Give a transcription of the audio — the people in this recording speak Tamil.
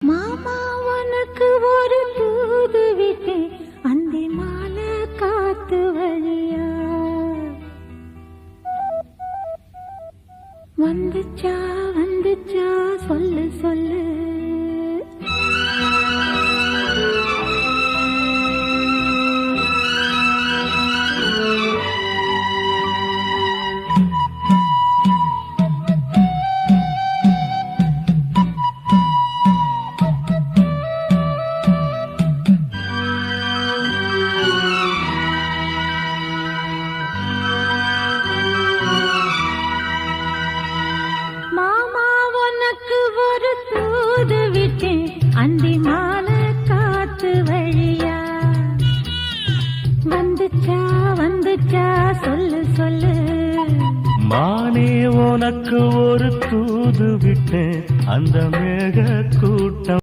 மாமா உனக்கு ஒரு தூது விட்டேன் அந்த மாலை காத்து வழியா வந்துச்சா வந்துச்சா சொல்லு சொல்லு அந்தி மாலை காத்து வழியா வந்துச்சா வந்துச்சா சொல்லு சொல்லு மானே உனக்கு ஒரு தூது விட்டேன் அந்த மேக கூட்டம்